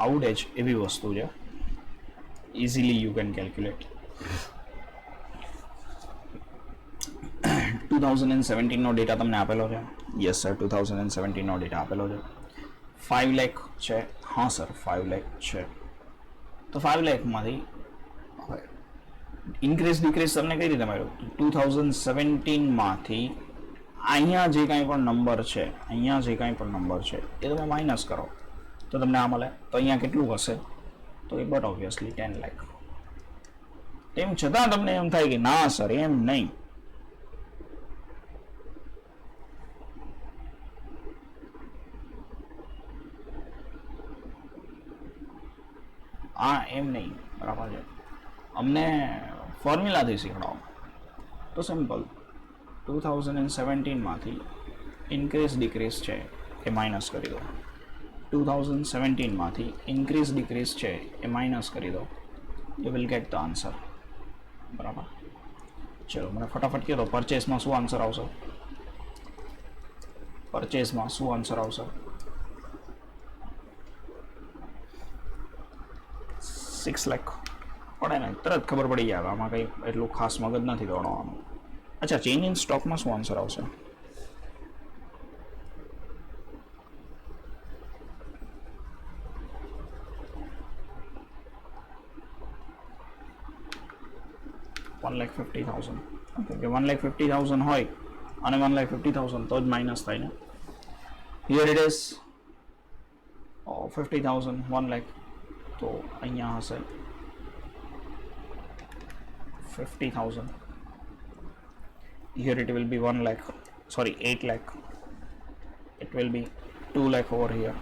આવડે જ એવી વસ્તુ છે. Easily you can calculate. 2017 નો ડેટા તમને આપેલો છે. યસ સર, 2017 નો ડેટા આપેલો છે. 5 લાખ છે. હા સર, 5 લાખ છે. તો 5 લાખમાંથી હવે ઇન્ક્રીઝ ડિક્રીઝ તમને કઈ રીતે મળ્યું? 2017માંથી અહીંયા જે કાંઈ પણ નંબર છે, અહીંયા જે કાંઈ પણ નંબર છે એ તમે માઇનસ કરો તો તમને આ મળે. તો અહીંયા કેટલું હશે? તો એ બટ ઓબ્વિયસલી 10 લાખ. તેમ છતાં તમને એમ થાય કે ના સર એમ નહીં, હા એમ નહીં, બરાબર છે. અમને ફોર્મ્યુલાથી શીખવાડો. તો સિમ્પલ, 2017માંથી ઇન્ક્રીઝ ડિક્રીઝ છે એ માઇનસ કરી દો. 2017માંથી ઇન્ક્રીઝ ડિક્રીઝ છે એ માઇનસ કરી દો. You will get the answer. બરાબર. ચલો મને ફટાફટ કહો તો પરચેસમાં શું આન્સર આવશે? પરચેસમાં શું આન્સર આવશે? 6 લાખ પડે ને, તરત ખબર પડી જાય. આમાં કંઈ એટલું ખાસ મગજ નથી દોડવાનું. અચ્છા, ચેન્જ ઇન સ્ટોકમાં શું આન્સર આવશે? $1,50,000. ઓકે, 1,50,000 હોય અને 1,50,000 તો જ માઇનસ થાય ને. Here it is 50,000, 1 lakh. તો અહીંયા હશે 50,000. Here it will be 1 lakh, sorry 8 lakh. It will be 2 lakh over here.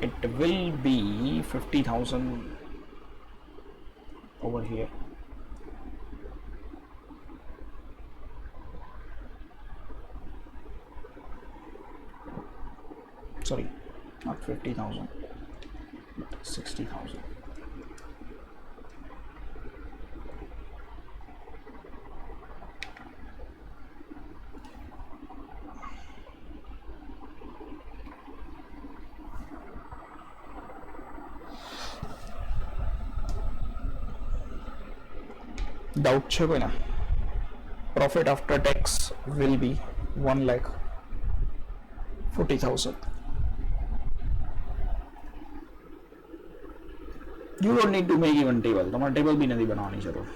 It will be 50,000 over here. Sorry, not 50,000, but 60,000. Doubt છે કોઈને? Profit after tax will be 1,40,000. You don't need to make even table. તમારે table બી નથી બનાવવાની જરૂર.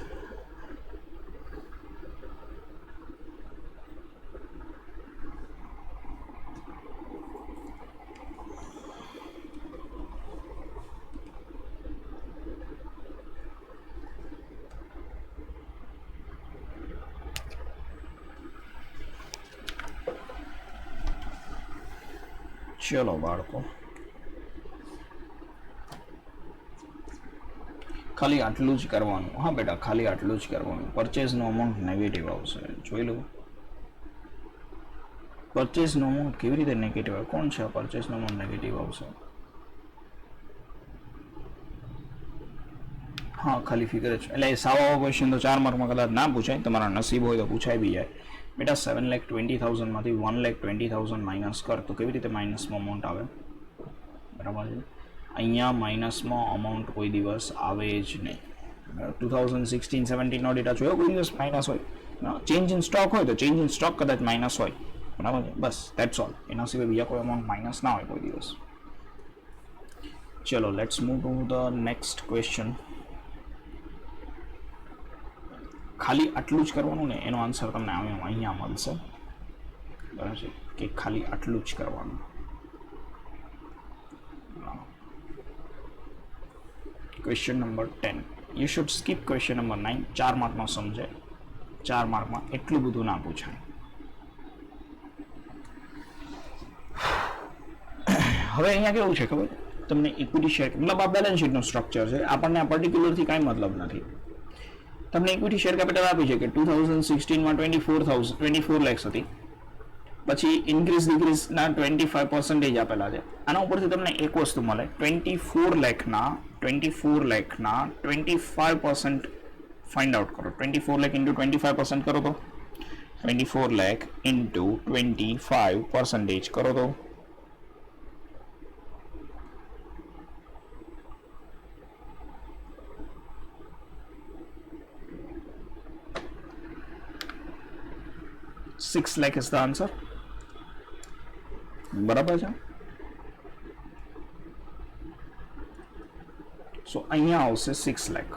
ચલો બાળકો, ખાલી આટલું જ કરવાનું. હા બેટા, ખાલી આટલું જ કરવાનું. પરચેઝનો અમાઉન્ટ નેગેટિવ આવશે. જોઈ લો, પરચેઝનો અમાઉન્ટ કેવી રીતે નેગેટિવ આવે? કોણ છે પરચેઝનો અમાઉન્ટ નેગેટિવ આવશે? હા, ખાલી ફિગર જ. એટલે એ સાવ આવો ક્વેશ્ચન તો 4 માર્કમાં કદાચ ના પૂછાય, તમારા નસીબ હોય તો પૂછાય બી જાય. બેટા 7,20,000માંથી 1,20,000 માઇનસ કર તો કેવી રીતે માઇનસમાં અમાઉન્ટ આવે? બરાબર છે. અહીંયા માઇનસમાં અમાઉન્ટ કોઈ દિવસ આવે જ નહીં. 2016-17નો ડેટા જોયો કોઈ દિવસ માઇનસ હોય? ચેન્જ ઇન સ્ટોક હોય તો ચેન્જ ઇન સ્ટોક કદાચ માઇનસ હોય. બરાબર છે, બસ ધેટ્સ ઓલ. એના સિવાય બીજા કોઈ અમાઉન્ટ માઇનસ ના હોય કોઈ દિવસ. ચલો, let's move to the next question. ખાલી આટલું જ કરવાનું ને, એનો આન્સર તમને અહીંયા મળશે. બરાબર છે કે ખાલી આટલું જ કરવાનું. Question number 10. You should skip question number 9. 4 માર્કનો સમજે. 4 માર્કમાં એટલું બધું ના પૂછાય. હવે અહીંયા કેવું છે ખબર તમને? ઇક્વિટી શેર, મતલબ આ બેલેન્સ શીટનું સ્ટ્રક્ચર છે. આપણને આ પર્ટિક્યુલરથી કાંઈ મતલબ નથી. તમને ઇક્વિટી શેર કેપિટલ આપી છે કે 2016માં 24 લેક્સ હતી. પછી ઇન્ક્રીઝ ડિક્રીઝના 25% આપેલા છે. આના ઉપરથી તમને એક વસ્તુ મળે, 24 લાખના 25% ફાઇન્ડ આઉટ કરો. 24 લાખ ઇન્ટુ 25% કરો તો 24 લાખ ઇન્ટુ 25% કરો તો 6 લાખ ઇઝ ધ આન્સર. બરાબર છે. સો અહીંયા આવશે 6 લાખ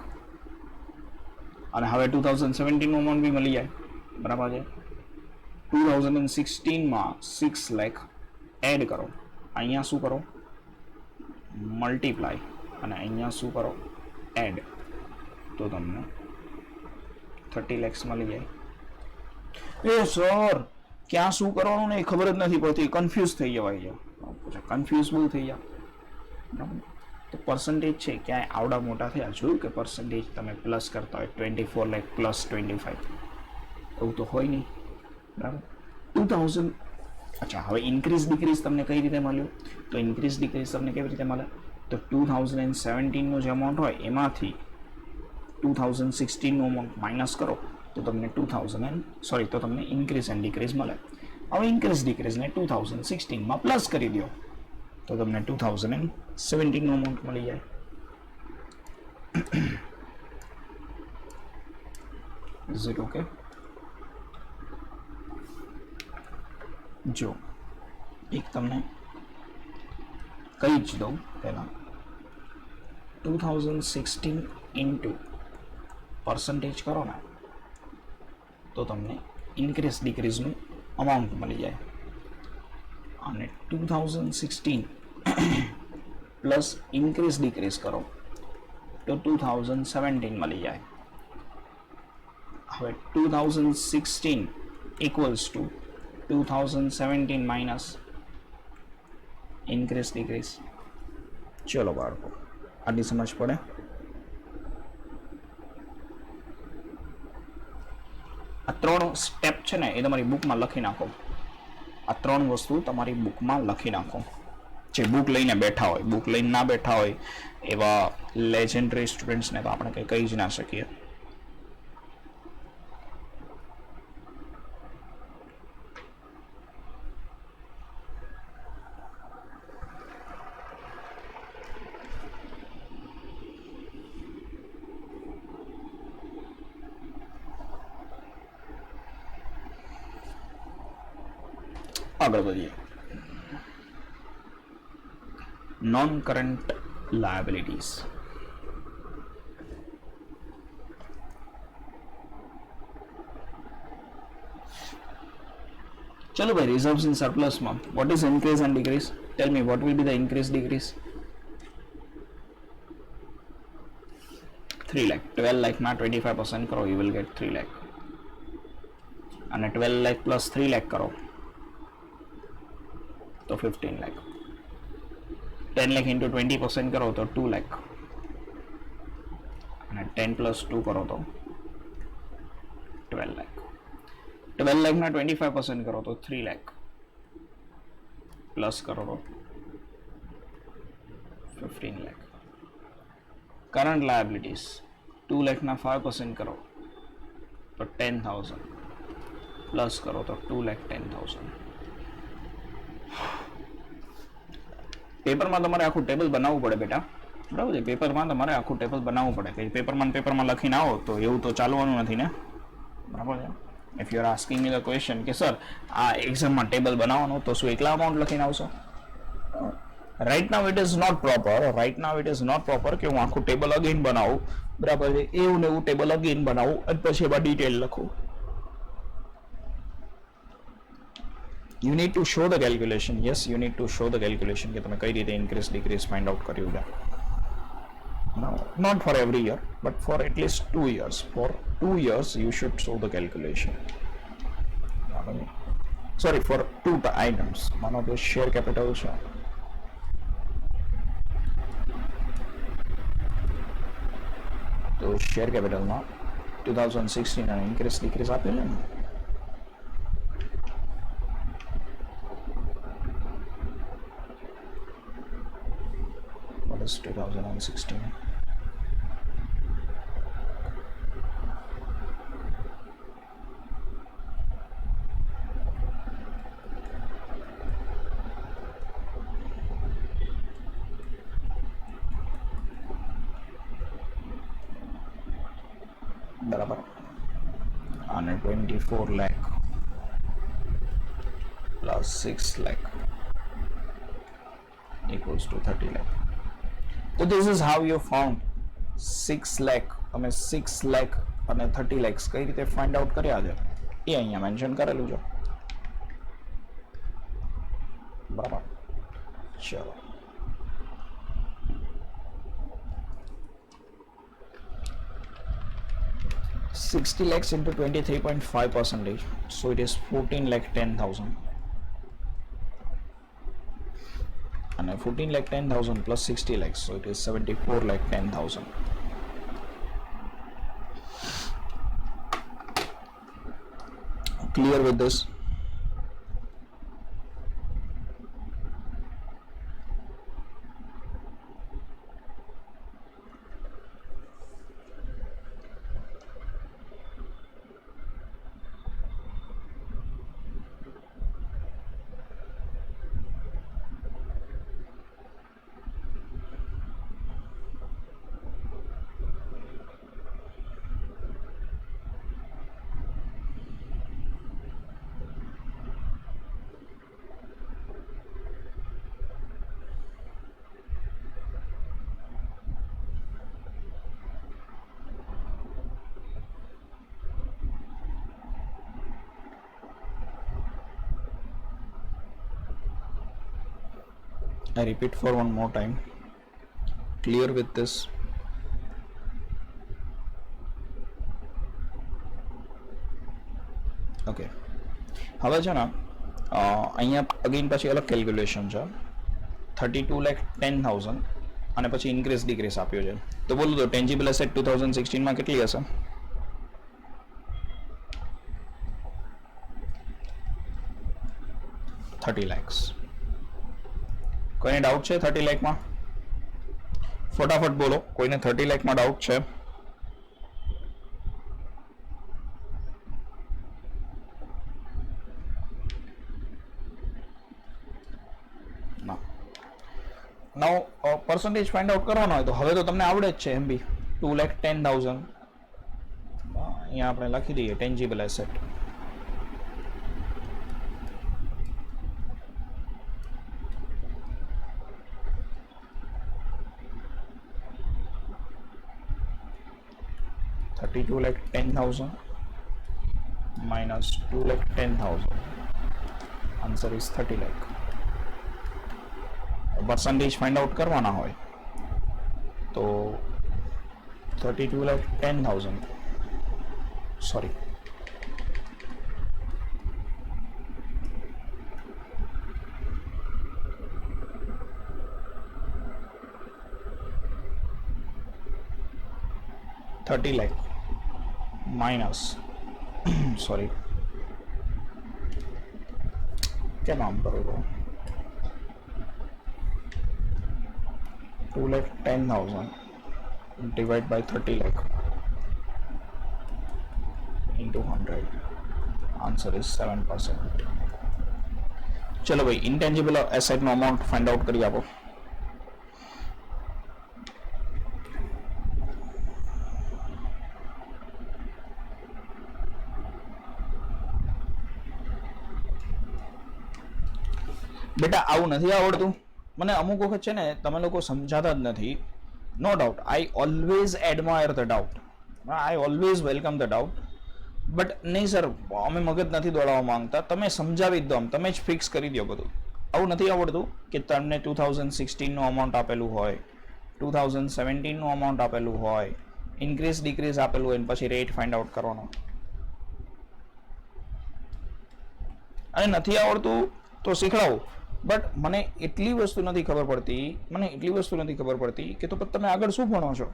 અને હવે 2017 નું અમાઉન્ટ બી મળી જાય. બરાબર છે. 2016 માં 6 લાખ એડ કરો, અહીંયા શું કરો મલ્ટીપ્લાય અને અહીંયા શું કરો એડ, તો તમને 30 lakhs મળી જાય. એ સર ક્યાં શું કરવાનું ને એ ખબર જ નથી પડતી, કન્ફ્યુઝ થઈ જવાય છે, કન્ફ્યુઝ બહુ થઈ જાય. તો પર્સન્ટેજ છે ક્યાંય આવડા મોટા થયા, જોયું કે પર્સન્ટેજ તમે પ્લસ કરતા હોય 24 લાખ પ્લસ 25, એવું તો હોય નહીં. બરાબર. 2000 અચ્છા, હવે ઇન્ક્રીઝ ડિક્રીઝ તમને કઈ રીતે મળ્યું? તો ઇન્ક્રીઝ ડિક્રીઝ તમને કેવી રીતે મળે? તો 2017નું જે અમાઉન્ટ હોય એમાંથી 2016નું અમાઉન્ટ માઇનસ કરો તો તમને તો તમને ઇન્ક્રીઝ એન્ડ ડિક્રીઝ મળે. હવે ઇન્ક્રીઝ ડિક્રીઝને 2016માં પ્લસ કરી દો તો તમને 2017નું અમાઉન્ટ મળી જાય. Is it okay? જો એક તમને કહી જ દઉં પહેલાં, 2016 ઇન્ટુ પર્સન્ટેજ કરો ને તો તમને ઇન્ક્રીઝ ડિક્રીઝનું અમાઉન્ટ મળી જાય, અને 2016 પ્લસ ઇન્ક્રીઝ ડિક્રીઝ કરો તો 2017 મળી જાય. હવે 2016 equals to 2017 minus increase decrease. ચલો બાળકો, આટલી સમજ પડે? આ 3 સ્ટેપ છે ને એ તમારી બુકમાં લખી નાખો. આ 3 વસ્તુ તમારી બુકમાં લખી નાખો. જે બુક લઈને બેઠા હોય, બુક લઈને ના બેઠા હોય એવા લેજેન્ડરી સ્ટુડન્ટ્સને તો આપણે કંઈ કહી જ ના શકીએ. આગળ વધીએ. Non current liabilities. ચલો ભાઈ, રિઝર્વ્સ ઇન સરપ્લસમાં what is increase and decrease? Tell me what will be the increase decrease? 3 lakh. 12 લાખના 25% કરો, યુ વિલ ગેટ 3 લાખ. અને 12 લાખ પ્લસ 3 લાખ કરો તો 15 લાખ. 10 લાખ ઇન્ટુ 20% કરો તો 2 લાખ, અને 10 પ્લસ 2 કરો તો 12 લાખ. 12 લાખના 25% કરો તો 3 લાખ, પ્લસ કરો તો 15 લાખ. કરંટ લાયબિલિટીઝ 2 લાખના 5% કરો તો 10,000, પ્લસ કરો તો 2 લાખ 10,000. પેપરમાં તમારે આખું ટેબલ બનાવવું પડે બેટા, બરાબર છે? પેપરમાં તમારે આખું ટેબલ બનાવવું પડે, કે પેપરમાં લખીને આવો તો એવું તો ચાલવાનું નથી ને, બરાબર છે? If you are asking me the question કે સર આ એક્ઝામમાં ટેબલ બનાવવાનું, તો શું એકલા અમાઉન્ટ લખીને આવશો? Right now it is not proper કે હું આખું ટેબલ અગેન બનાવું, બરાબર છે? એવું ને એવું ટેબલ અગેન બનાવું અને પછી એમાં ડિટેલ લખું. You need to show the calculation. Yes, you need to show the calculation કે તમે કઈ રીતે increase decrease find out કર્યું છે. No, not for every year, but for at least 2 years. For 2 years, you should show the calculation. Sorry, for 2 items. One of the share capital છે. તો share capital માં 2016 અને increase decrease આપેલું ને. What is 2016? બરાબર, અને 24 lakh 6 lakh equals to 30 lakh. So this is how you found 6 lakh. તમે 6 lakh અને 30 lakhs કઈ રીતે ફાઇન્ડ આઉટ કર્યા છે એ અહીંયા મેન્શન કરેલું છે. બરાબર, ચલો. $60 lakhs into 23.5%, so it is 14 lakh 10,000. And 14 lakh 10,000 plus 60 lakhs, so it is 74 lakh 10,000. Clear with this? I repeat for one more time. Clear with this? Okay. હવે છે ને અહીંયા અગેન પછી અલગ કેલ્ક્યુલેશન છે. 32 લાખ 10,000 અને પછી ઇન્ક્રીઝ ડિક્રીઝ આપ્યો છે. તો બોલું તો ટેન્જિબલ એસેટ 2016 માં કેટલી હશે? 30 lakhs. કોઈને ડાઉટ છે 30 લાખમાં? ફટાફટ બોલો, કોઈને 30 લાખમાં ડાઉટ છે? ના. નાઉ પર્સન્ટેજ ફાઇન્ડ આઉટ કરવાનો હોય તો હવે તો તમને આવડે જ છે એમ બી. 2,10,000 અહીંયા આપણે લખી દઈએ tangible asset. $32,10,000 minus 2,10,000. Answer is 30 lakh. Percentage find out करवाना होय तो 32,10,000. Sorry. $30 lakh minus sorry क्या नाम करोगे 2,10,000 divide by 30 lakh into 100. Answer is 7%. चलो भाई इंटेंजिबल एसेट नो अमाउंट फाइंड आउट करिए आपको. બેટા આવું નથી આવડતું મને અમુક વખત છે ને તમે લોકો સમજાતા જ નથી. No doubt I always admire the doubt, I always welcome the doubt, but નહીં સર અમે મગજ નથી દોડાવવા માંગતા, તમે સમજાવી જ દો, તમે જ ફિક્સ કરી દો બધું. આવું નથી આવડતું કે તમને 2016નું અમાઉન્ટ આપેલું હોય, 2017નું અમાઉન્ટ આપેલું હોય, ઇન્ક્રીઝ ડિક્રીઝ આપેલું હોય પછી રેટ ફાઇન્ડ આઉટ કરવાનો. અને નથી આવડતું તો શીખડાવું, બટ મને એટલી વસ્તુ નથી ખબર પડતી કે તો તમે આગળ શું ભણો છો?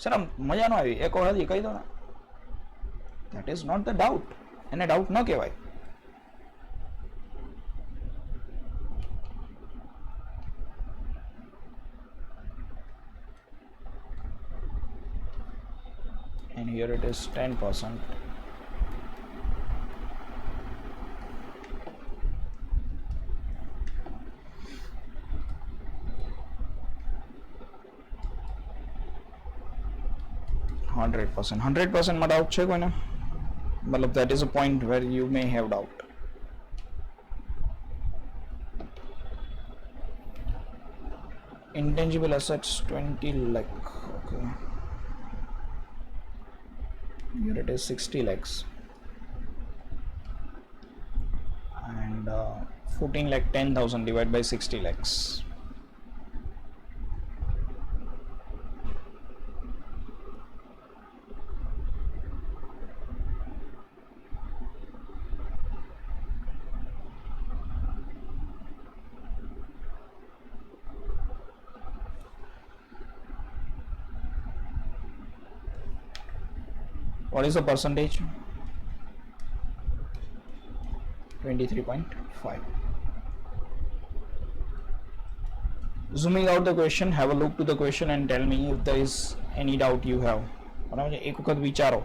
સર આમ મજા ન આવી એક વખત કહી દો ને. That is not the doubt, એને ડાઉટ ન કહેવાય. And here it is 10%. 100%. 100% માં ડાઉટ છે કોઈને? મતલબ that is a point where you may have doubt. Intangible assets 20 lakh. Okay. Here it is 60 lakhs. And 14 lakh 10,000 divided by 60 lakhs. What is the percentage? 23.5. Zooming out the question, have a look to the question and tell me if there is any doubt you have. બરાબર છે, એક વખત વિચારો.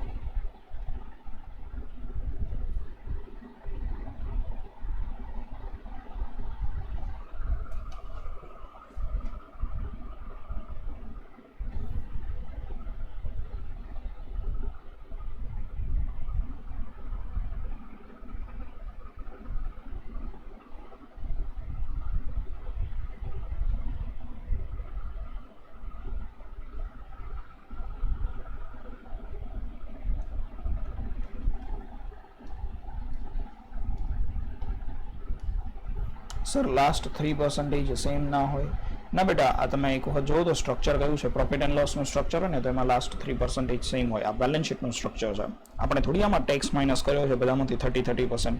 Sir last 3% same ના હોય ના બેટા, આ તમે એક વખત જોવો તો સ્ટ્રક્ચર કયું છે, પ્રોફિટ એન્ડ લોસનું સ્ટ્રક્ચર હોય ને તો એમાં લાસ્ટ 3% સેમ હોય. આ બેલેન્સ શીટનું સ્ટ્રક્ચર છે, આપણે થોડી આમાં ટેક્સ માઇનસ કર્યો છે બધામાંથી 30%,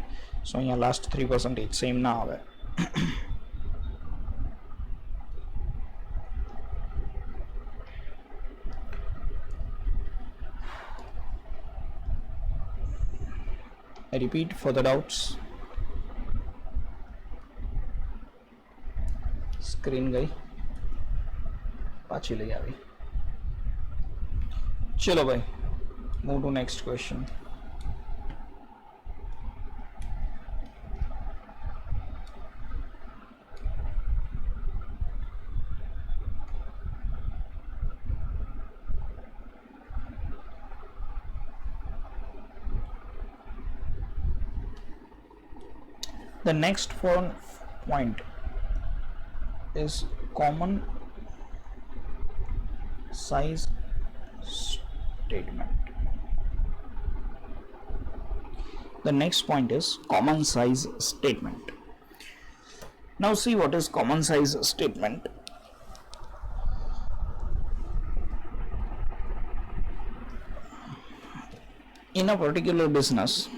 સો અહીંયા લાસ્ટ 3% સેમ ના આવે. I repeat for the doubts. Screen ગઈ, પાછી લઈ આવી. ચલો ભાઈ, move to next question. The next point is common size statement. The next point is common size statement. Now see what is common size statement. In a particular business,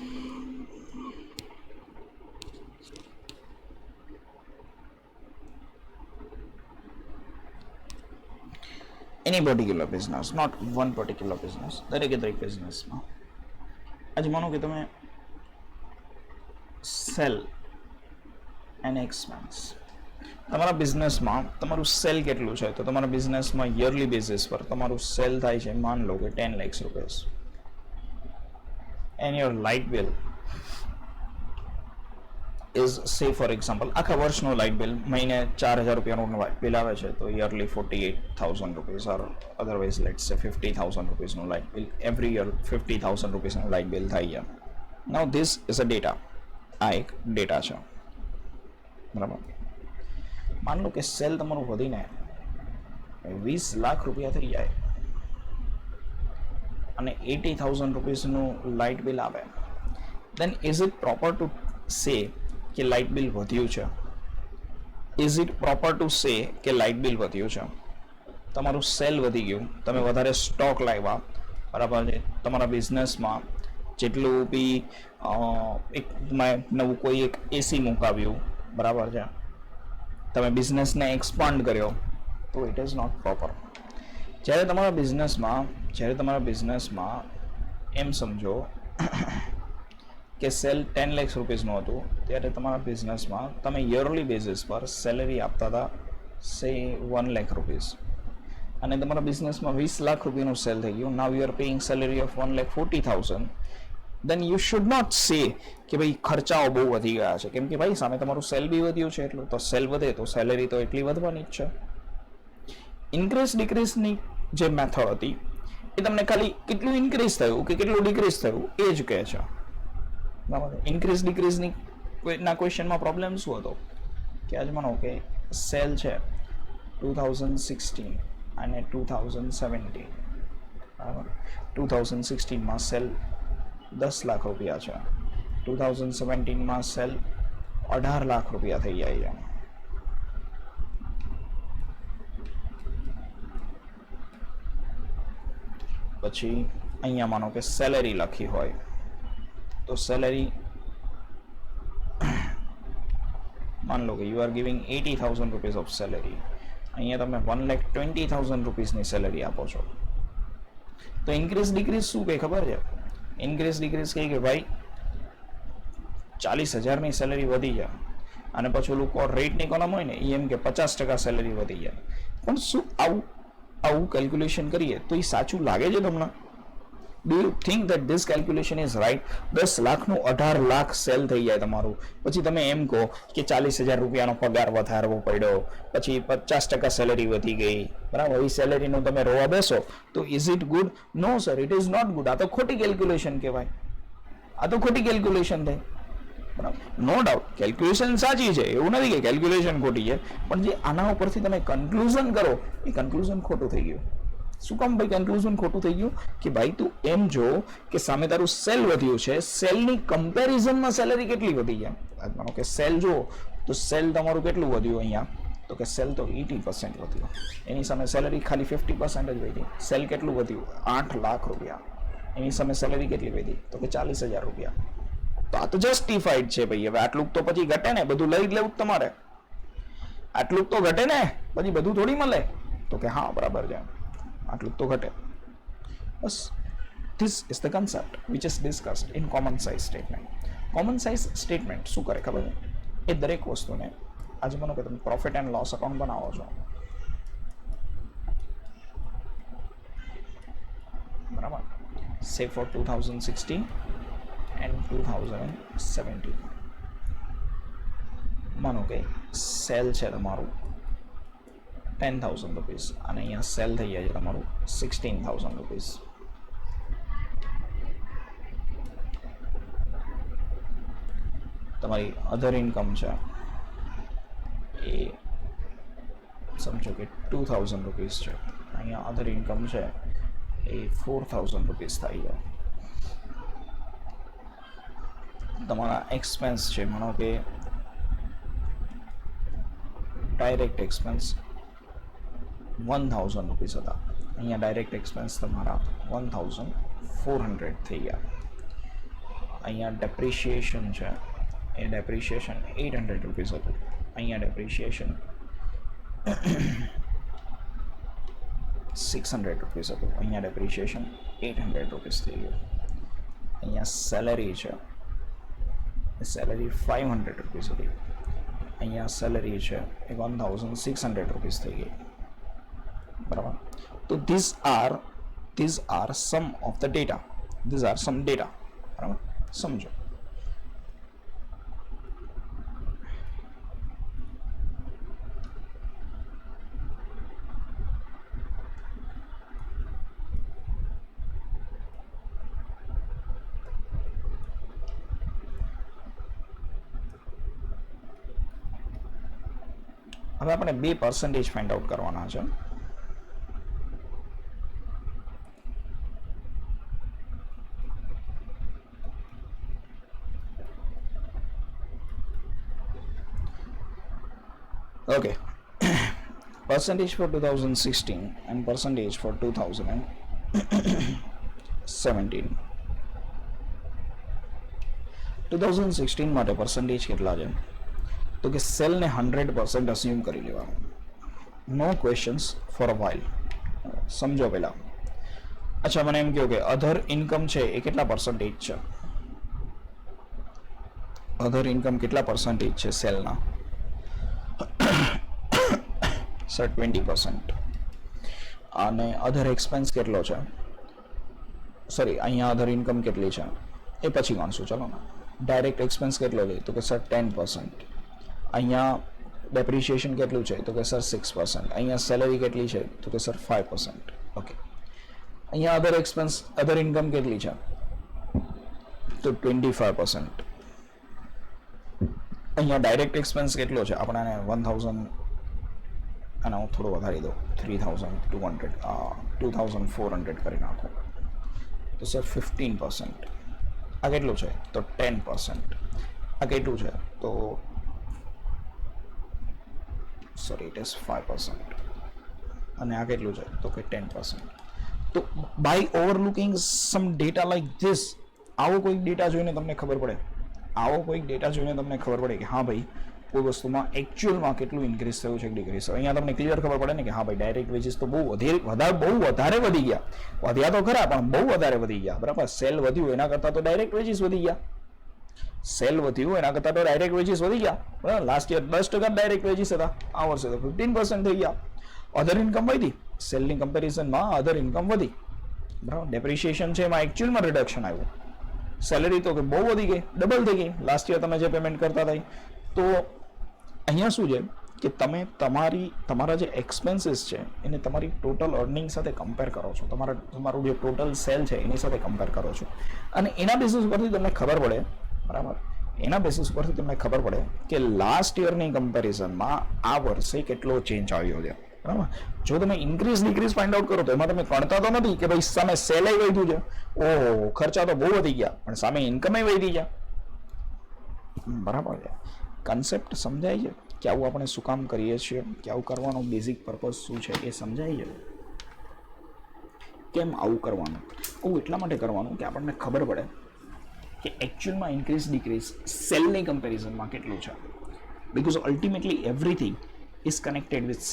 any particular business, not one particular business, દરેકે દરેક બિઝનેસમાં આજે માનો કે તમે cell and expense, તમારા બિઝનેસમાં તમારું સેલ કેટલું છે, તો તમારા બિઝનેસમાં યરલી બેઝિસ પર તમારું સેલ થાય છે માન લો કે 10 lakhs rupees, and your light bill is say for example આખા વર્ષનું લાઇટ બિલ મહિને 4,000 રૂપિયાનું લાઇટ બિલ આવે છે, તો yearly 48,000 rupees or otherwise let's say 50,000 rupees નું light bill, every year 50,000 rupees નું લાઇટ બિલ થાય છે. Now this is a data, આ એક ડેટા છે, બરાબર. માન લો કે સેલ તમારું વધીને 20 લાખ રૂપિયા થઈ જાય અને 80,000 rupees નું લાઇટ બિલ આવે, then is it proper to say કે લાઇટ બિલ વધ્યું છે? Is it proper to say કે લાઇટ બિલ વધ્યું છે? તમારું સેલ વધી ગયું, તમે વધારે સ્ટોક લાવ્યા, બરાબર છે, તમારા બિઝનેસમાં જેટલું બી એક નવું કોઈ એક એસી મુકાવ્યું, બરાબર છે, તમે બિઝનેસને એક્સપાન્ડ કર્યો, તો ઇટ ઇઝ નોટ પ્રોપર. જ્યારે તમારા બિઝનેસમાં એમ સમજો કે સેલ 10 lakhs રૂપીસનું હતું, ત્યારે તમારા બિઝનેસમાં તમે યરલી બેઝિસ પર સેલેરી આપતા હતા સે 1 lakh rupees, અને તમારા બિઝનેસમાં 20 લાખ રૂપિયાનું સેલ થઈ ગયું, now you are paying salary of 1,40,000, then you should not say કે ભાઈ ખર્ચાઓ બહુ વધી ગયા છે, કેમ કે ભાઈ સામે તમારું સેલ બી વધ્યું છે, એટલું તો સેલ વધે તો સેલેરી તો એટલી વધવાની જ છે. ઇન્ક્રીઝ ડિક્રીઝની જે મેથડ હતી એ તમને ખાલી કેટલું ઇન્ક્રીઝ થયું કે કેટલું ડિક્રીઝ થયું એ જ કહે છે, બરાબર. ઇન્ક્રીઝ ડિક્રીઝની ના ક્વેશ્ચનમાં પ્રોબ્લેમ શું હતો કે આજ માનો કે સેલ છે 2016 અને 2017, બરાબર. 2016માં સેલ 10 લાખ રૂપિયા છે, 2017માં સેલ 18 લાખ રૂપિયા થઈ જાય છે. પછી અહીંયા માનો કે સેલેરી લખી હોય તો સેલેરી मान लो कि you are giving 80,000 rupees of salary, અહીંયા તમે 1,20,000 રૂપીસની સેલરી આપો છો. તો ઇન્ક્રીઝ ડિક્રીઝ શું કહે ખબર છે? ઇન્ક્રીઝ ડિક્રીઝ કહે કે ભાઈ 40,000ની સેલરી વધી જાય અને પછી ઓલું રેટની કોલમ હોય ને એ એમ કે 50% સેલરી વધી જાય. પણ શું આવું કેલ્ક્યુલેશન કરીએ તો એ સાચું લાગે છે તમને? Do you think that this calculation is right? 10 લાખનું 18 લાખ સેલ થઈ જાય તમારું, પછી તમે એમ કહો કે 40,000 રૂપિયાનો પગાર વધારવો પડ્યો, પછી 50% સેલેરી વધી ગઈ, બરાબર. એ સેલેરીનું તમે રોવા બેસો તો is it good? No sir, it is not good. આ તો ખોટી કેલ્ક્યુલેશન કહેવાય, આ તો ખોટી કેલ્ક્યુલેશન થઈ, બરાબર. નો ડાઉટ કેલ્ક્યુલેશન સાચી છે, એવું નથી કે કેલ્ક્યુલેશન ખોટી છે, પણ જે આના ઉપરથી તમે કન્ક્લુઝન કરો એ કન્ક્લુઝન ખોટું થઈ ગયું. શું કામ ભાઈ કન્ક્લુઝન ખોટું થઈ ગયું? કે ભાઈ તું એમ જો કે સામે તારું સેલ વધ્યું છે, સેલની કમ્પેરિઝનમાં સેલરી કેટલી વધી જાય. માનો કે સેલ જો તો સેલ તમારું કેટલું વધ્યું અહીંયા, તો કે સેલ તો 80% વધ્યું, એની સામે સેલરી ખાલી 50% જ વધી. સેલ કેટલું વધ્યું? 8 લાખ રૂપિયા, એની સામે સેલરી કેટલી વધી? તો કે 40,000 રૂપિયા. તો આ તો જસ્ટિફાઈડ છે ભાઈ. હવે આટલું તો પછી ઘટે ને, બધું લઈ જ લેવું તમારે. આટલું તો ઘટે ને, પછી બધું થોડી મળે. તો કે હા બરાબર છે, આટલું તો ઘટે. બસ this is the concept which is discussed in common size statement. Common size statement શું કરે ખબર છે? એ દરેક વસ્તુને આજે માનો કે તમે પ્રોફિટ એન્ડ લોસ અકાઉન્ટ બનાવો છો, બરાબર. સે ફોર 2016 એન્ડ 2017 માનો કે સેલ છે તમારું 10,000 રૂપીસ અને અહીંયા સેલ થઈ જાય છે તમારું 16,000 રૂપીસ. તમારી અધર ઇન્કમ છે એ સમજો કે 2,000 રૂપીસ છે, અહીંયા અધર ઇન્કમ છે એ 4,000 રૂપીસ થઈ જાય. તમારા એક્સપેન્સ છે માનો કે ડાયરેક્ટ એક્સપેન્સ 1,000 રૂપીસ હતા, અહીંયા ડાયરેક્ટ એક્સપેન્સ તમારા 1,400 થઈ ગયા. અહીંયા ડેપ્રિશિએશન છે એ ડેપ્રિશિએશન 800 રૂપીસ હતું, અહીંયા ડેપ્રિશિએશન 600 રૂપીસ હતું, અહીંયા ડેપ્રિશિએશન 800 રૂપીસ થઈ ગયું. અહીંયા સેલરી છે, સેલરી 500 રૂપીસ હતી, અહીંયા સેલરી છે એ 1,600 રૂપીસ થઈ ગઈ, બરાબર. તો these are some of the data, these are some data, બરાબર. સમજો હવે આપણે 2% ફાઇન્ડ આઉટ કરવાના છે. Okay, percentage for 2016 and percentage for 2017. 2016 માટે percentage કેટલા છે? તો કે સેલને 100% અસ્યુમ કરી લેવાનું. નો ક્વેશ્ચન્સ ફોર અ વાઇલ. સમજો પહેલા. અચ્છા મને એમ કહો કે અધર ઇન્કમ છે એ કેટલા પર્સન્ટેજ છે? અધર ઇન્કમ કેટલા પર્સન્ટેજ છે સેલના? સર 20%. અને અધર એક્સપેન્સ કેટલો છે? સોરી અહીંયા અધર ઇન્કમ કેટલી છે એ પછી ગણશું. ચલો ને ડાયરેક્ટ એક્સપેન્સ કેટલો છે? તો કે સર 10%. અહીંયા ડેપ્રિશિએશન કેટલું છે? તો કે સર 6%. અહીંયા સેલરી કેટલી છે? તો કે સર 5%. ઓકે, અહીંયા અધર એક્સપેન્સ અધર ઇન્કમ કેટલી છે તો 25%. અહીંયા ડાયરેક્ટ એક્સપેન્સ કેટલો છે આપણને 1000 અને હું થોડો વધારી દઉં 3200 2400 કરી નાખો તો સર 15%. આ કેટલું છે તો 10%. આ કેટલું છે તો સોરી ઇટ ઇઝ 5%. અને આ કેટલું છે તો કે 10%. તો by overlooking some data like this, આવો કોઈક ડેટા જોઈને તમને ખબર પડે, કે હા ભાઈ કોઈ વસ્તુમાં એકચ્યુઅલમાં કેટલું ઇન્ક્રીઝ થયું છે, ડિક્રીઝ થયું. અહીંયા તમને ક્લિયર ખબર પડે ને કે હા ભાઈ ડાયરેક્ટ વેજીસ તો બહુ વધારે વધી ગયા. વધ્યા તો ખરા પણ બહુ વધારે વધી ગયા. બરાબર, સેલ વધ્યું એના કરતાં તો ડાયરેક્ટ વેજીસ વધી ગયા. બરાબર, લાસ્ટ યર 10% ડાયરેક્ટ વેજીસ હતા, આ વર્ષે તો 15% થઈ ગયા. અધર ઇન્કમ વધી, સેલની કમ્પેરિઝનમાં અધર ઇન્કમ વધી. બરાબર, ડેપ્રિશિએશન છે એમાં એકચ્યુઅલમાં રિડક્શન આવ્યું. સેલરી તો કે બહુ વધી ગઈ, ડબલ થઈ ગઈ લાસ્ટ યર તમે જે પેમેન્ટ કરતા હતા. તો અહીંયા શું છે કે તમે તમારા જે એક્સપેન્સીસ છે એને તમારી ટોટલ અર્નિંગ સાથે કમ્પેર કરો છો, તમારું જે ટોટલ સેલ છે એની સાથે કમ્પેર કરો છો, અને એના બેસિસ પરથી તમને ખબર પડે, બરાબર, કે લાસ્ટ યરની કમ્પેરિઝનમાં આ વર્ષે કેટલો ચેન્જ આવ્યો છે. બરાબર, જો તમે ઇન્ક્રીઝ ડિક્રીઝ ફાઇન્ડ આઉટ કરો તો એમાં તમે ગણતા તો નથી કે ભાઈ સામે સેલે વધ્યું છે, ઓહો ખર્ચા તો બહુ વધી ગયા, પણ સામે ઇન્કમે વધી ગયા. બરાબર છે, કન્સેપ્ટ સમજાય છે કે આવું આપણે શું કામ કરીએ છીએ, કે આવું કરવાનો બેઝિક પર્પઝ શું છે એ સમજાય છે. કેમ આવું કરવાનું? આવું એટલા માટે કરવાનું કે આપણને ખબર પડે કે એકચ્યુઅલમાં ઇન્ક્રીઝ ડિક્રીઝ સેલની કમ્પેરિઝનમાં કેટલું છે. Because ultimately everything is connected with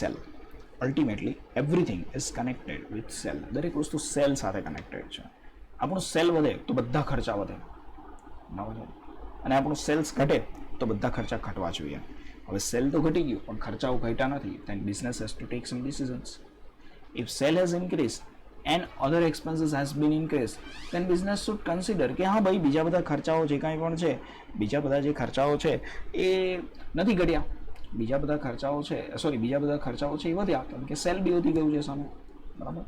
cell. દરેક વસ્તુ સેલ સાથે કનેક્ટેડ છે. આપણું સેલ વધે તો બધા ખર્ચા વધે, બરાબર, અને આપણું સેલ્સ ઘટે તો બધા ખર્ચા ઘટવા જોઈએ. હવે સેલ તો ઘટી ગયું પણ ખર્ચાઓ ઘટ્યા નથી. then business has to take some decisions. If sale has increased and other expenses has been increased, then business should consider કે હા ભાઈ બીજા બધા ખર્ચાઓ જે કાંઈ પણ છે, બીજા બધા એ નથી ઘટ્યા, બીજા બધા ખર્ચાઓ છે એ વધ્યા, કેમ કે સેલ બી વધી ગયું છે સામે. બરાબર,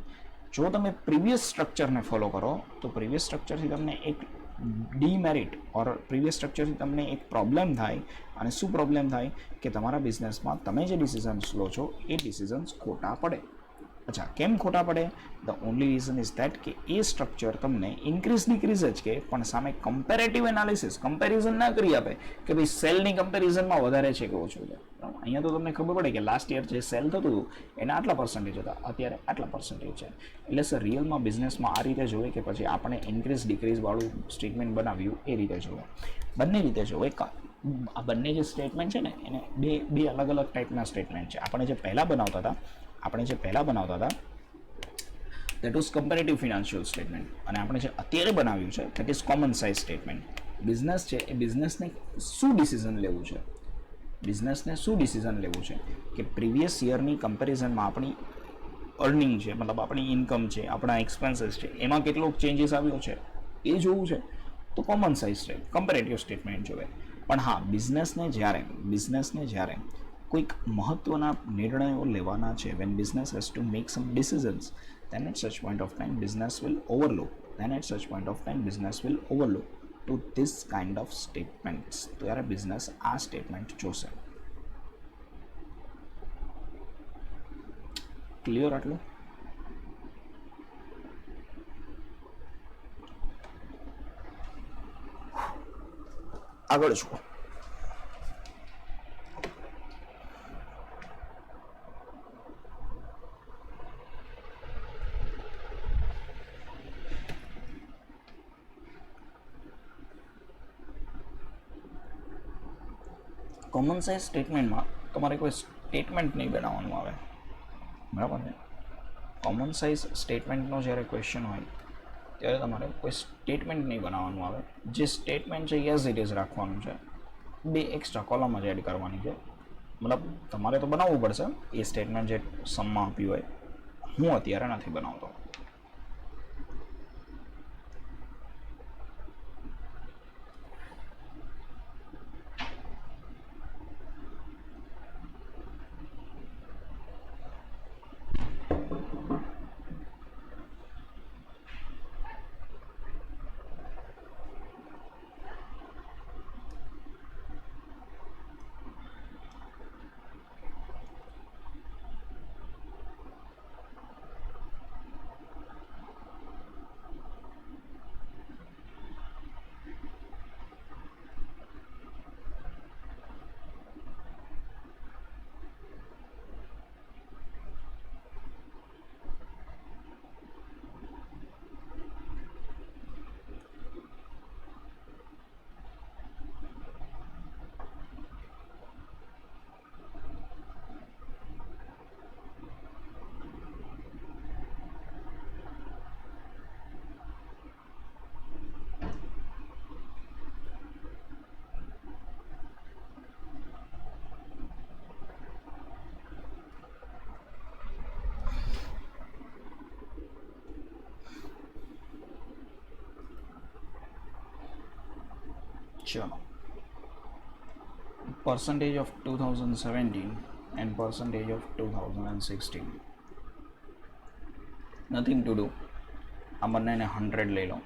જો તમે પ્રીવિયસ સ્ટ્રક્ચરને ફોલો કરો તો પ્રીવિયસ સ્ટ્રક્ચરથી તમને એક ડીમેરિટ ઓર પ્રીવિયસ સ્ટ્રક્ચરથી તમને એક પ્રોબ્લેમ થાય. અને શું પ્રોબ્લેમ થાય કે તમારા બિઝનેસમાં તમે જે ડિસિઝન્સ લો છો એ ડિસિઝન્સ ખોટા પડે. અચ્છા, કેમ ખોટા પડે? The only reason is that કે એ સ્ટ્રક્ચર તમને ઇન્ક્રીઝ ડિક્રીઝ જ કે પણ સામે કમ્પેરેટિવ એનાલિસિસ કમ્પેરિઝન ના કરી આપે કે ભાઈ સેલની કમ્પેરિઝનમાં વધારે છે કે ઓછું છે. અહીંયા તો તમને ખબર પડે કે લાસ્ટ યર જે સેલ થતું હતું એના આટલા પર્સન્ટેજ હતા, અત્યારે આટલા પર્સન્ટેજ છે. એટલે સર રિયલમાં બિઝનેસમાં આ રીતે જોવે કે પછી આપણે ઇન્ક્રીઝ ડિક્રીઝ વાળું સ્ટેટમેન્ટ બનાવ્યું એ રીતે જોવે, બંને રીતે જોવે. આ બંને જે સ્ટેટમેન્ટ છે ને એને બે અલગ અલગ ટાઈપના સ્ટેટમેન્ટ છે. આપણે જે પહેલાં બનાવતા હતા that was comparative financial statement, અને આપણે જે અત્યારે બનાવ્યું છે that is common size statement. Business છે એ બિઝનેસને શું ડિસિઝન લેવું છે કે પ્રીવિયસ યરની કમ્પેરિઝનમાં આપણી અર્નિંગ છે, મતલબ આપણી ઇન્કમ છે, આપણા એક્સપેન્સીસ છે, એમાં કેટલો ચેન્જીસ આવ્યો છે એ જોવું છે તો કોમન સાઇઝ છે કમ્પેરેટિવ સ્ટેટમેન્ટ જોવે. પણ હા, બિઝનેસને જ્યારે કોઈક મહત્વના નિર્ણયો લેવાના છે, when business has to make some decisions, then at such point of time business will overlook to this kind of statements. ત્યારે બિઝનેસ આ સ્ટેટમેન્ટ જોશે. ક્લિયર? આટલું આગળ જુઓ. કોમન સાઇઝ સ્ટેટમેન્ટમાં તમારે કોઈ સ્ટેટમેન્ટ નહીં બનાવવાનું આવે, બરાબર છે. કોમન સાઇઝ સ્ટેટમેન્ટનો જ્યારે ક્વેશ્ચન હોય ત્યારે તમારે કોઈ સ્ટેટમેન્ટ નહીં બનાવવાનું આવે. જે સ્ટેટમેન્ટ છે એઝ ઇટ ઇઝ રાખવાનું છે, 2 એક્સ્ટ્રા કોલમ જ એડ કરવાની છે. મતલબ તમારે તો બનાવવું પડશે એ સ્ટેટમેન્ટ જે સમમાં આપ્યું હોય. હું અત્યારે નથી બનાવતો. ચલો, percentage of 2017 and percentage of 2016, nothing to do. આ બંનેને 100 લઈ લો.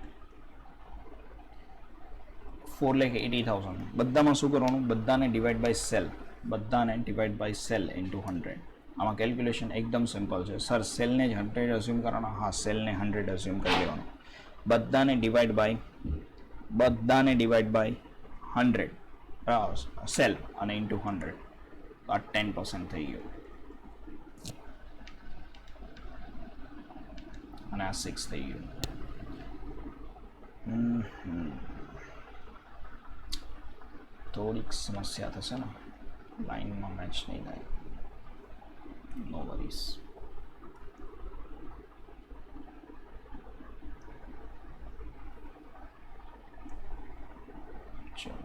4,80,000 બધામાં શું કરવાનું? બધાને ડિવાઈડ બાય સેલ, બધાને ડિવાઈડ બાય સેલ ઇન્ટુ 100. આમાં કેલ્ક્યુલેશન એકદમ સિમ્પલ છે. સર સેલને જ 100 અઝ્યુમ કરવાના? હા, સેલને 100 અઝ્યુમ કરી લેવાનું. બધાને ડિવાઈડ બાય 100 સેલ અને ઇન્ટુ 100. આ 10% થઈ ગયું અને આ 6 થઈ ગયું. થોડીક સમસ્યા થશે ને, લાઈનમાં મેચ નહીં થાય. નો વરીઝ. ચલો,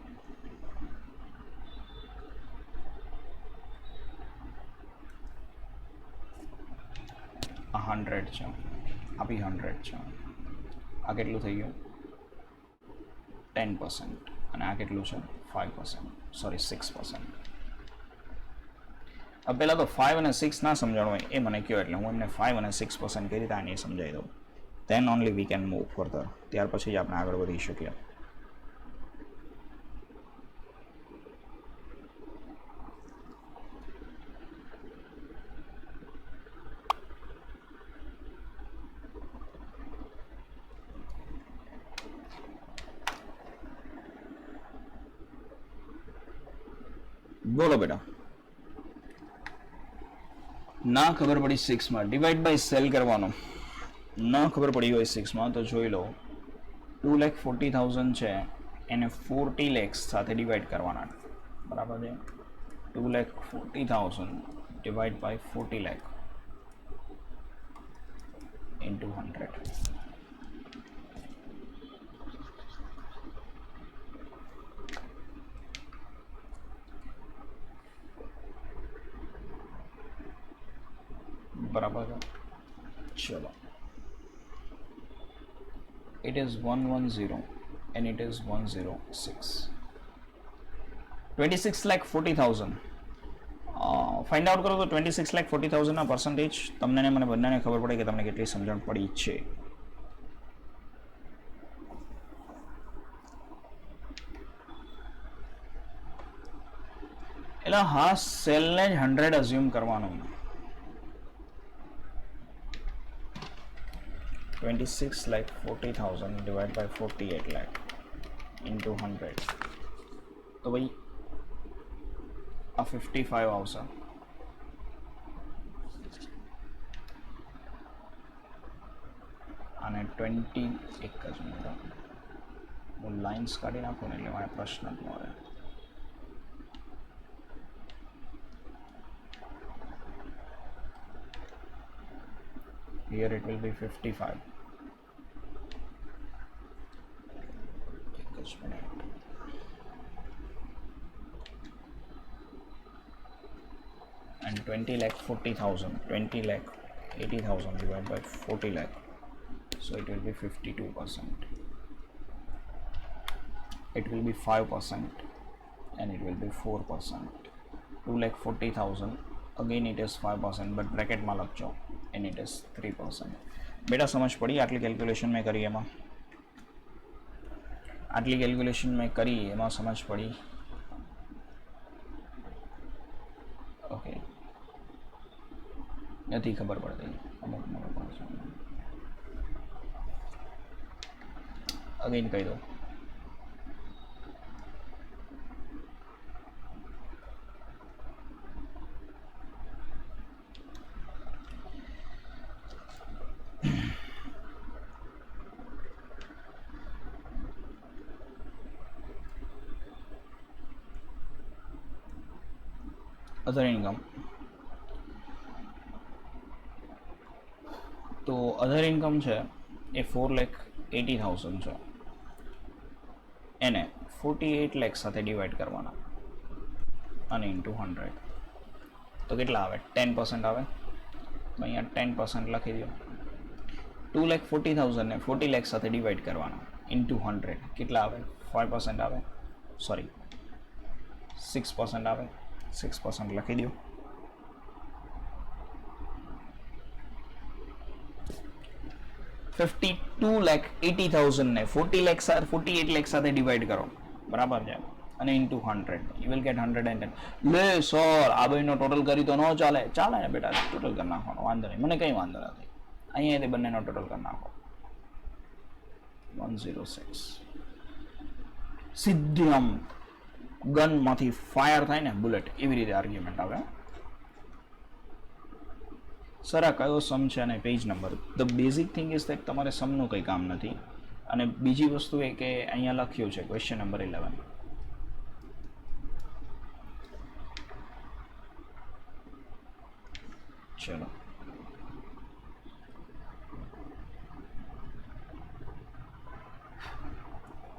આ 100 છે, આ બી 100 છે. આ કેટલું થઈ ગયું? 10%. અને આ કેટલું છે? 5%, સોરી 6%. હવે પહેલાં તો 5 અને 6 ના સમજાણું હોય એ મને કહો, એટલે હું એમને 5 અને 6% કઈ રીતે આને સમજાવી દઉં. Than only we can move further. ત્યાર પછી જ આપણે આગળ વધી શકીએ. બોલો બેટા. ના ખબર પડી 6માં ડિવાઈડ બાય સેલ કરવાનો. ના ખબર પડી હોય 6માં તો જોઈ લો. 2,40,000 છે એને 40 lakhs સાથે ડિવાઈડ કરવાના. બરાબર છે? 2,40,000 ડિવાઈડ બાય 40 lakh ઇન્ટુ 100. બરાબર છે? ચલો, it is 110 and it is 106. 26,40,000 find out કરો તો 26,40,000 ના પર્સન્ટેજ તમને ને મને બંનેને ખબર પડે કે તમને કેટલી સમજણ પડી છે. એટલે હા, સેલને જ 100 અઝ્યુમ કરવાનું. 26,40,000 divided by 48 lakh into 100. તો ભાઈ આ 55 આવશે. અને 20 એક જ મિનિટ, હું લાઇન્સ કાઢી નાખું ને એટલે મારે પ્રશ્ન જ ન રહે. Here it will be 55. Just a minute. And 20,40,000, 20,80,000 divided by 40 lakh, so it will be 52%. It will be 5% and it will be 4%. 2,40,000, again it is 5%, but bracket માં લખજો and it is 3%. બેટા સમજ પડી? આટલી કેલ્ક્યુલેશન મેં કરી એમાં, આટલી કેલ્ક્યુલેશન મેં કરી એમાં સમજ પડી? ઓકે, નથી ખબર પડતી અમુક મને. અગેન કહી દો. અધર ઇન્કમ. તો અધર ઇન્કમ છે એ 4,80,000 છે, એને 48 lakhs સાથે ડિવાઈડ કરવાના અને ઇન્ટુ 100. તો કેટલા આવે? 10% આવે. તો અહીંયા 10% લખી દો. 2,40,000 ને 40 lakhs સાથે ડિવાઈડ કરવાના ઇન્ટુ 100. કેટલા આવે? 5% આવે. સોરી 6% આવે, 6% લખી દો. 52,80,000 ને 48 લાખ સાથે ડિવાઈડ કરો, બરાબર છે, અને ઇન્ટુ 100, યુ વિલ ગેટ 110. લે સર આ બેનો ટોટલ કરી તો ન ચાલે? ચાલે ને બેટા, ટોટલ કરી નાખવાનો, વાંધો નહીં, મને કંઈ વાંધો નથી. અહીંયાથી બંનેનો ટોટલ કરી નાખો, 106. સીધી આમ ગનમાંથી ફાયર થાય ને બુલેટ, એવી રીતે આર્ગ્યુમેન્ટ આવે. સર આ કયો સમ છે અને page number? The basic thing is that તમારે સમનું કંઈ કામ નથી. અને બીજી વસ્તુ એ કે અહીંયા લખ્યું છે ક્વેશ્ચન નંબર 11. ચલો,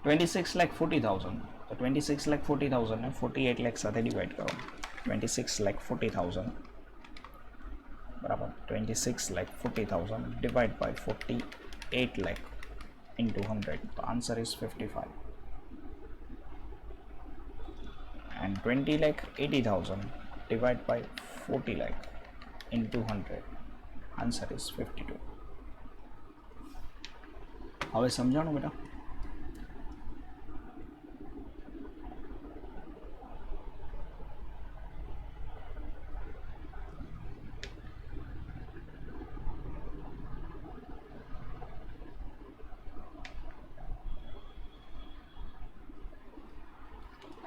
$26,40,000. તો 26,40,000 ને 48 લાખ સાથે ડિવાઈડ કરો. 26,40,000 બરાબર, 26,40,000 divide by 48 lakh into 100. The answer is 55. And 20,80,000 divided by 40 lakh into 100. Answer is 52. હવે સમજાણું બેટા?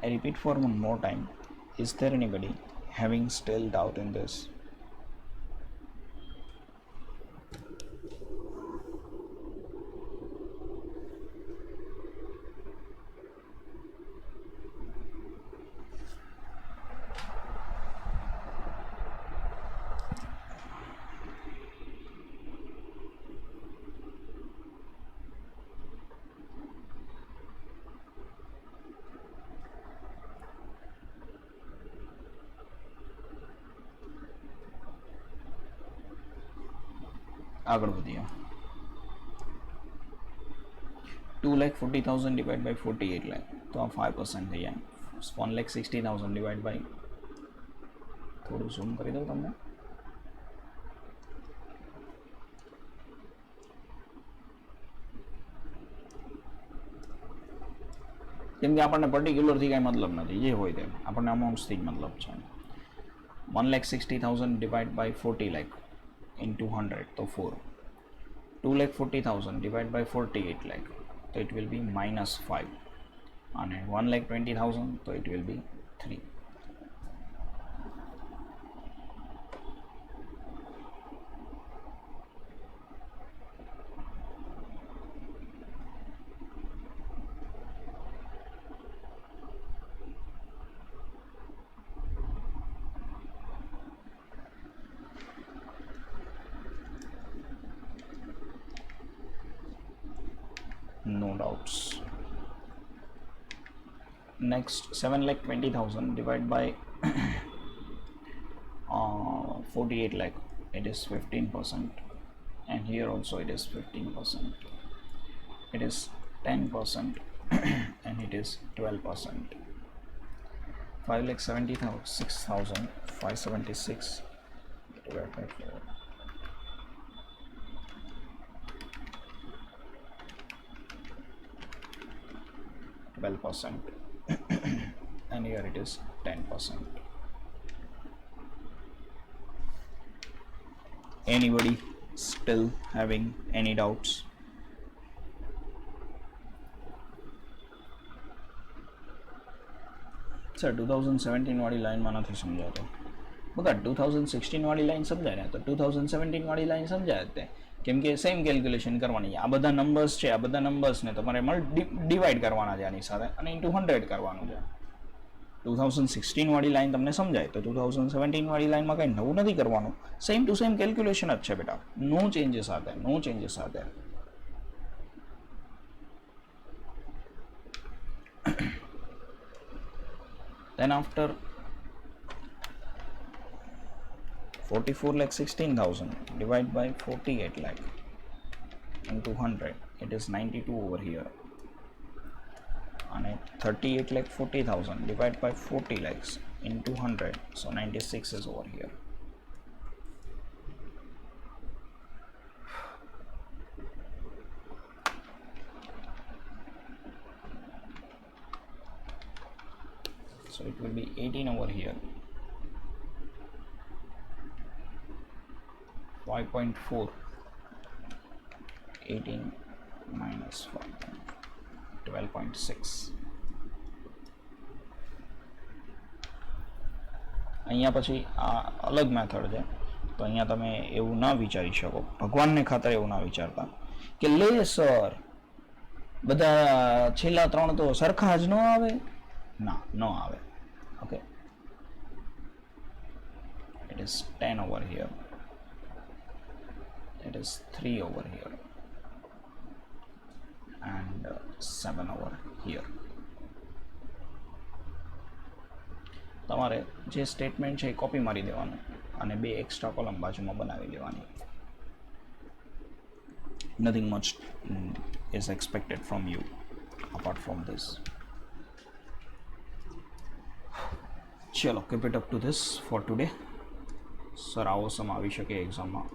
I repeat for one more time. Is there anybody having still doubt in this? આગળ વધીએ. 2,40,000 ડિવાઈડ બાય 48 લાખ, તો આ 5% થઈ જાય. 1,60,000 ડિવાઈડ બાય, થોડું ઝૂમ કરી દઉં તમને. કેમ કે આપણને પર્ટિક્યુલરથી કાંઈ મતલબ નથી, જે હોય તે આપણને અમાઉન્ટ્સથી જ મતલબ છે. 1,60,000 ડિવાઈડ બાય 40 લાખ into 100, તો 4. 2,40,000 divided by 48 lakh, so it will be -5. And 1,20,000, so it will be 3. No doubts. Next, 7,20,000 divided by 48 lakh, it is 15%, and here also it is 15%. It is 10%, and it is 12%. 5,76,576 divided by 4. 12%, and here it is 10%. Anybody still having any doubts? Sir 2017 વાળી લાઈનમાં નથી સમજાતો. બકા 2016 વાળી line સમજાય ને, તો 2017 વાળી line સમજાય જ તે, કેમ કે સેમ કેલ્ક્યુલેશન કરવાની. આ બધા નંબર્સ છે, આ બધા નંબર્સને તમારે ડિવાઈડ કરવાના છે આની સાથે, અને ઇન્ટુ 100 કરવાનું છે. 2016 વાળી લાઈન તમને સમજાય, તો 2017 વાળી લાઈનમાં કંઈ નવું નથી કરવાનું, સેમ ટુ સેમ કેલ્ક્યુલેશન જ છે બેટા. No changes are there, no changes are there. Then after 44,16,000 divided by 48 lakh into 100, it is 92 over here, and 38 lakh 40,000 divided by 40 lakhs into 100, so 96 is over here. So it will be 18 over here, 5.4, 18 minus 5, 12.6. અહીંયા પછી આ અલગ method છે, તો અહીંયા તમે એવું ના વિચારી શકો, ભગવાનને ખાતર એવું ના વિચારતા કે લે સર બધા છેલ્લા ત્રણ તો સરખા જ ન આવે, ના ન આવે. Okay, it is 10 over here, it is 3 over here and 7 over here. તમારે જે સ્ટેટમેન્ટ છે એ કોપી મારી દેવાનું અને બે એક્સ્ટ્રા કોલમ બાજુમાં બનાવી લેવાની. Nothing much is expected from you apart from this. ચલો, keep it up to this for today. Sir આવો સમ આવી શકે એક્ઝામમાં.